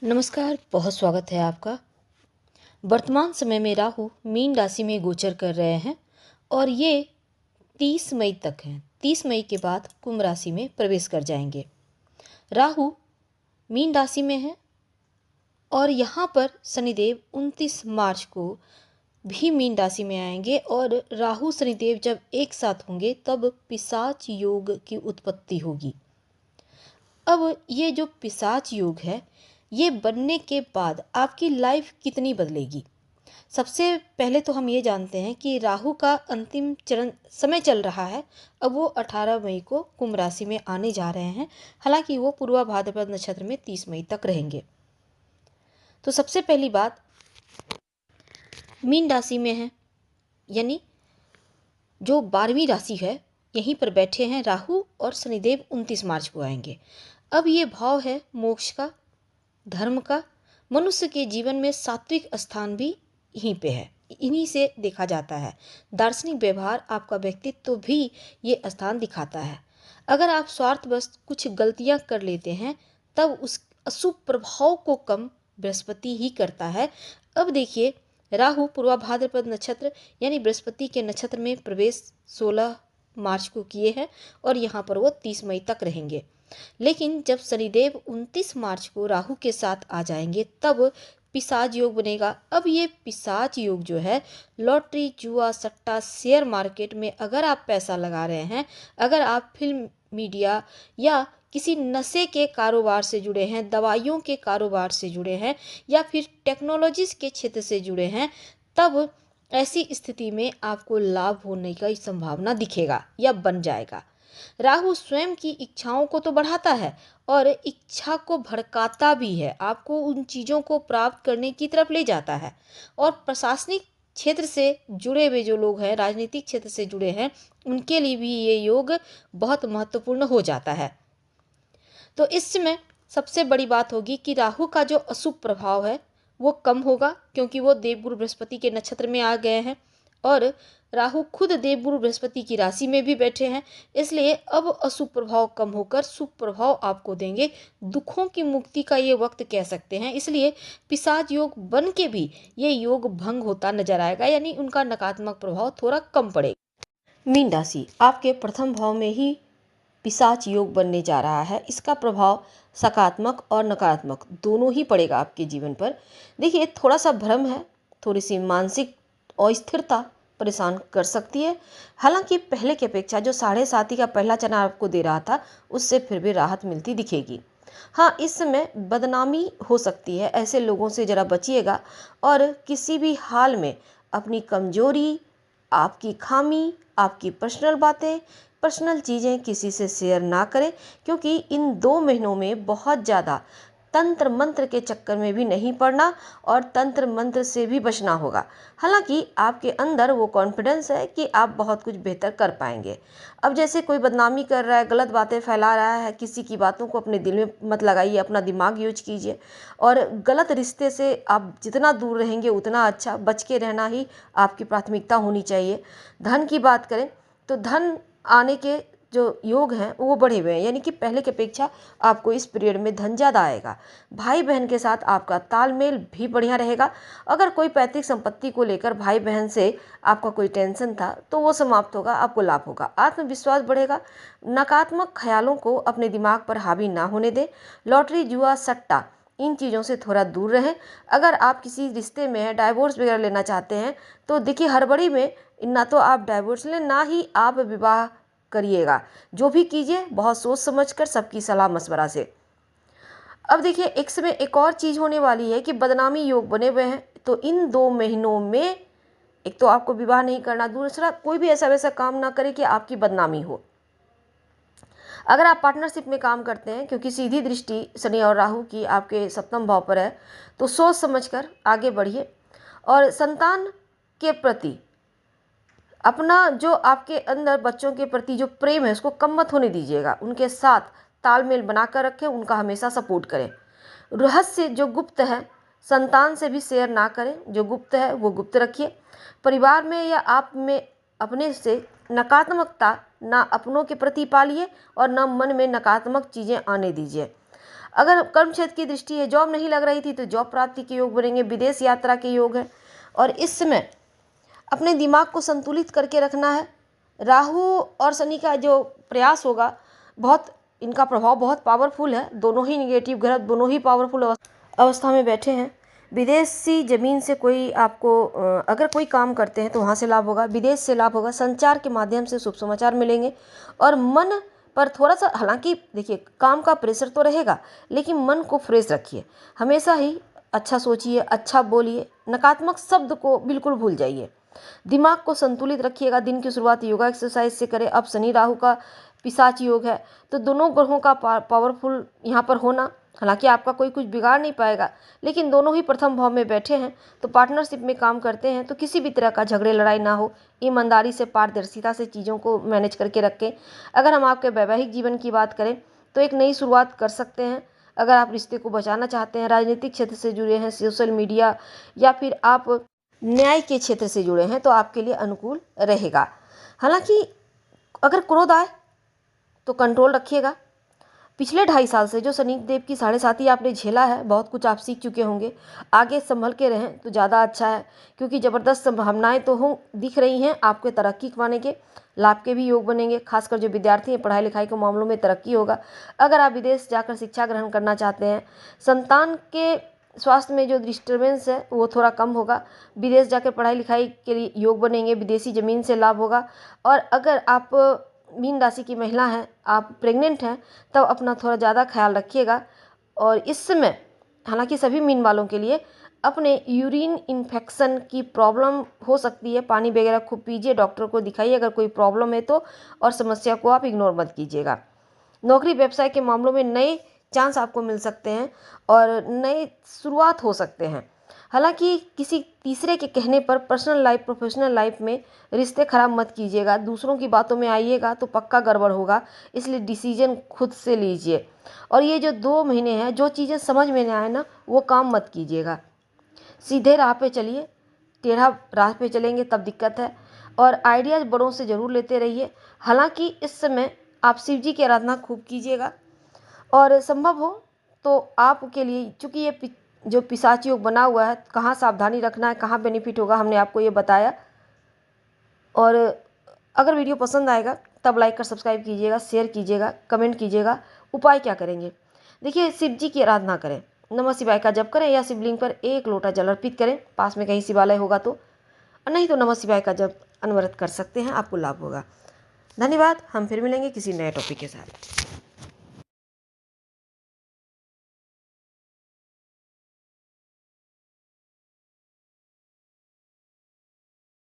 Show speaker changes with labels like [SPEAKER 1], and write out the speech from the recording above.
[SPEAKER 1] नमस्कार, बहुत स्वागत है आपका। वर्तमान समय में राहु मीन राशि में गोचर कर रहे हैं और ये 30 मई तक हैं। 30 मई के बाद कुंभ राशि में प्रवेश कर जाएंगे। राहु मीन राशि में है और यहाँ पर शनिदेव 29 मार्च को भी मीन राशि में आएंगे और राहु शनिदेव जब एक साथ होंगे तब पिशाच योग की उत्पत्ति होगी। अब ये जो पिशाच योग है, ये बनने के बाद आपकी लाइफ कितनी बदलेगी। सबसे पहले तो हम ये जानते हैं कि राहु का अंतिम चरण समय चल रहा है। अब वो 18 मई को कुंभ राशि में आने जा रहे हैं। हालांकि वो पूर्वा भाद्रपद नक्षत्र में 30 मई तक रहेंगे। तो सबसे पहली बात, मीन राशि में है, यानी जो 12वीं राशि है, यहीं पर बैठे हैं राहु और शनिदेव 29 मार्च को आएंगे। अब ये भाव है मोक्ष का, धर्म का। मनुष्य के जीवन में सात्विक स्थान भी यहीं पे है, इन्हीं से देखा जाता है। दार्शनिक व्यवहार, आपका व्यक्तित्व भी ये स्थान दिखाता है। अगर आप स्वार्थवश कुछ गलतियां कर लेते हैं तब उस अशुभ प्रभाव को कम बृहस्पति ही करता है। अब देखिए, राहु पूर्वा भाद्रपद नक्षत्र यानी बृहस्पति के नक्षत्र में प्रवेश 16 मार्च को किए हैं और यहाँ पर वो 30 मई तक रहेंगे। लेकिन जब शनिदेव 29 मार्च को राहु के साथ आ जाएंगे तब पिशाच योग बनेगा। अब ये पिशाच योग जो है, लॉटरी, जुआ, सट्टा, शेयर मार्केट में अगर आप पैसा लगा रहे हैं, अगर आप फिल्म, मीडिया या किसी नशे के कारोबार से जुड़े हैं, दवाइयों के कारोबार से जुड़े हैं या फिर टेक्नोलॉजी के क्षेत्र से जुड़े हैं, तब ऐसी स्थिति में आपको लाभ होने की संभावना दिखेगा या बन जाएगा। राहु स्वयं की इच्छाओं को तो बढ़ाता है और इच्छा को भड़काता भी है, आपको उन चीज़ों को प्राप्त करने की तरफ ले जाता है। और प्रशासनिक क्षेत्र से जुड़े हुए जो लोग हैं, राजनीतिक क्षेत्र से जुड़े हैं, उनके लिए भी ये योग बहुत महत्वपूर्ण हो जाता है। तो इसमें सबसे बड़ी बात होगी कि राहु का जो अशुभ प्रभाव है वो कम होगा, क्योंकि वो देवगुरु बृहस्पति के नक्षत्र में आ गए हैं और राहु खुद देवगुरु बृहस्पति की राशि में भी बैठे हैं। इसलिए अब अशुभ प्रभाव कम होकर शुभ प्रभाव आपको देंगे। दुखों की मुक्ति का ये वक्त कह सकते हैं। इसलिए पिशाच योग बन के भी ये योग भंग होता नजर आएगा, यानी उनका नकारात्मक प्रभाव थोड़ा कम पड़ेगा। मीन राशि आपके प्रथम भाव में ही पिशाच योग बनने जा रहा है। इसका प्रभाव सकारात्मक और नकारात्मक दोनों ही पड़ेगा आपके जीवन पर। देखिए, थोड़ा सा भ्रम है, थोड़ी सी मानसिक अस्थिरता परेशान कर सकती है। हालांकि पहले की अपेक्षा जो 7.5 का पहला चरण आपको दे रहा था, उससे फिर भी राहत मिलती दिखेगी। हाँ, इस समय बदनामी हो सकती है, ऐसे लोगों से ज़रा बचिएगा और किसी भी हाल में अपनी कमजोरी, आपकी खामी, आपकी पर्सनल बातें, पर्सनल चीज़ें किसी से शेयर ना करें, क्योंकि इन 2 महीनों में बहुत ज़्यादा तंत्र मंत्र के चक्कर में भी नहीं पड़ना और तंत्र मंत्र से भी बचना होगा। हालांकि आपके अंदर वो कॉन्फिडेंस है कि आप बहुत कुछ बेहतर कर पाएंगे। अब जैसे कोई बदनामी कर रहा है, गलत बातें फैला रहा है, किसी की बातों को अपने दिल में मत लगाइए, अपना दिमाग यूज कीजिए और गलत रिश्ते से आप जितना दूर रहेंगे उतना अच्छा। बच के रहना ही आपकी प्राथमिकता होनी चाहिए। धन की बात करें तो धन आने के जो योग हैं वो बढ़े हुए हैं, यानी कि पहले की अपेक्षा आपको इस पीरियड में धन ज़्यादा आएगा। भाई बहन के साथ आपका तालमेल भी बढ़िया रहेगा। अगर कोई पैतृक संपत्ति को लेकर भाई बहन से आपका कोई टेंशन था तो वो समाप्त होगा, आपको लाभ होगा, आत्मविश्वास बढ़ेगा। नकारात्मक ख्यालों को अपने दिमाग पर हावी ना होने दें। लॉटरी, जुआ, सट्टा, इन चीज़ों से थोड़ा दूर रहें। अगर आप किसी रिश्ते में हैं, डाइवोर्स वगैरह लेना चाहते हैं, तो देखिए हड़बड़ी में ना तो आप डाइवोर्स लें, ना ही आप विवाह करिएगा। जो भी कीजिए बहुत सोच समझकर, सबकी सलाह मशवरा से। अब देखिए, एक समय एक और चीज़ होने वाली है कि बदनामी योग बने हुए हैं, तो इन 2 महीनों में एक तो आपको विवाह नहीं करना, दूसरा कोई भी ऐसा वैसा काम ना करे कि आपकी बदनामी हो। अगर आप पार्टनरशिप में काम करते हैं, क्योंकि सीधी दृष्टि शनि और राहु की आपके सप्तम भाव पर है, तो सोच समझकर आगे बढ़िए और संतान के प्रति अपना जो आपके अंदर बच्चों के प्रति जो प्रेम है उसको कम मत होने दीजिएगा। उनके साथ तालमेल बनाकर रखें, उनका हमेशा सपोर्ट करें। रहस्य जो गुप्त है संतान से भी शेयर ना करें, जो गुप्त है वो गुप्त रखिए। परिवार में या आप में अपने से नकारात्मकता ना अपनों के प्रति पालिए और ना मन में नकारात्मक चीज़ें आने दीजिए। अगर कर्म क्षेत्र की दृष्टि है, जॉब नहीं लग रही थी तो जॉब प्राप्ति के योग बनेंगे, विदेश यात्रा के योग है। और इस समय अपने दिमाग को संतुलित करके रखना है। राहु और शनि का जो प्रयास होगा, बहुत इनका प्रभाव बहुत पावरफुल है। दोनों ही निगेटिव ग्रह दोनों ही पावरफुल अवस्था में बैठे हैं। विदेशी जमीन से कोई आपको अगर कोई काम करते हैं तो वहाँ से लाभ होगा, विदेश से लाभ होगा, संचार के माध्यम से शुभ समाचार मिलेंगे। और मन पर थोड़ा सा, हालांकि देखिए काम का प्रेशर तो रहेगा, लेकिन मन को फ्रेश रखिए, हमेशा ही अच्छा सोचिए, अच्छा बोलिए, नकारात्मक शब्द को बिल्कुल भूल जाइए। दिमाग को संतुलित रखिएगा। दिन की शुरुआत योगा एक्सरसाइज से करें। अब शनि राहु का पिशाच योग है, तो दोनों ग्रहों का पावरफुल यहाँ पर होना, हालांकि आपका कोई कुछ बिगाड़ नहीं पाएगा, लेकिन दोनों ही प्रथम भाव में बैठे हैं तो पार्टनरशिप में काम करते हैं तो किसी भी तरह का झगड़े लड़ाई ना हो। ईमानदारी से, पारदर्शिता से चीज़ों को मैनेज करके रखें। अगर हम आपके वैवाहिक जीवन की बात करें तो एक नई शुरुआत कर सकते हैं। अगर आप रिश्ते को बचाना चाहते हैं, राजनीतिक क्षेत्र से जुड़े हैं, सोशल मीडिया या फिर आप न्याय के क्षेत्र से जुड़े हैं तो आपके लिए अनुकूल रहेगा। हालांकि अगर क्रोध आए तो कंट्रोल रखिएगा। पिछले 2.5 साल से जो शनिदेव की 7.5 आपने झेला है, बहुत कुछ आप सीख चुके होंगे। आगे संभल के रहें तो ज़्यादा अच्छा है, क्योंकि ज़बरदस्त संभावनाएं तो दिख रही हैं आपके तरक्की पाने के, लाभ के भी योग बनेंगे। खासकर जो विद्यार्थी हैं, पढ़ाई लिखाई के मामलों में तरक्की होगा। अगर आप विदेश जाकर शिक्षा ग्रहण करना चाहते हैं, संतान के स्वास्थ्य में जो डिस्टर्बेंस है वो थोड़ा कम होगा। विदेश जाकर पढ़ाई लिखाई के लिए योग बनेंगे, विदेशी ज़मीन से लाभ होगा। और अगर आप मीन राशि की महिला हैं, आप प्रेग्नेंट हैं, तब अपना थोड़ा ज़्यादा ख्याल रखिएगा। और इस समय हालांकि सभी मीन वालों के लिए अपने यूरिन इन्फेक्शन की प्रॉब्लम हो सकती है, पानी वगैरह खूब पीजिए, डॉक्टर को दिखाइए अगर कोई प्रॉब्लम है तो, और समस्या को आप इग्नोर मत कीजिएगा। नौकरी व्यवसाय के मामलों में नए चांस आपको मिल सकते हैं और नए शुरुआत हो सकते हैं। हालांकि किसी तीसरे के कहने पर पर्सनल लाइफ प्रोफेशनल लाइफ में रिश्ते खराब मत कीजिएगा। दूसरों की बातों में आइएगा तो पक्का गड़बड़ होगा, इसलिए डिसीजन खुद से लीजिए। और ये जो 2 महीने हैं, जो चीज़ें समझ में नहीं आए ना, वो काम मत कीजिएगा। सीधे राह पे चलिए, टेढ़ा राह पे चलेंगे तब दिक्कत है। और आइडियाज़ बड़ों से ज़रूर लेते रहिए। हालांकि इस समय आप शिव जी की आराधना खूब कीजिएगा, और संभव हो तो आपके लिए, चूँकि ये जो पिशाच योग बना हुआ है, कहाँ सावधानी रखना है, कहाँ बेनिफिट होगा, हमने आपको ये बताया। और अगर वीडियो पसंद आएगा तब लाइक कर सब्सक्राइब कीजिएगा, शेयर कीजिएगा, कमेंट कीजिएगा। उपाय क्या करेंगे? देखिए, शिव जी की आराधना करें, नमः शिवाय का जप करें, या शिवलिंग पर 1 लोटा जल अर्पित करें, पास में कहीं शिवालय होगा तो, और नहीं तो नमः शिवाय का जप अनवरत कर सकते हैं, आपको लाभ होगा। धन्यवाद। हम फिर मिलेंगे किसी नए टॉपिक के साथ।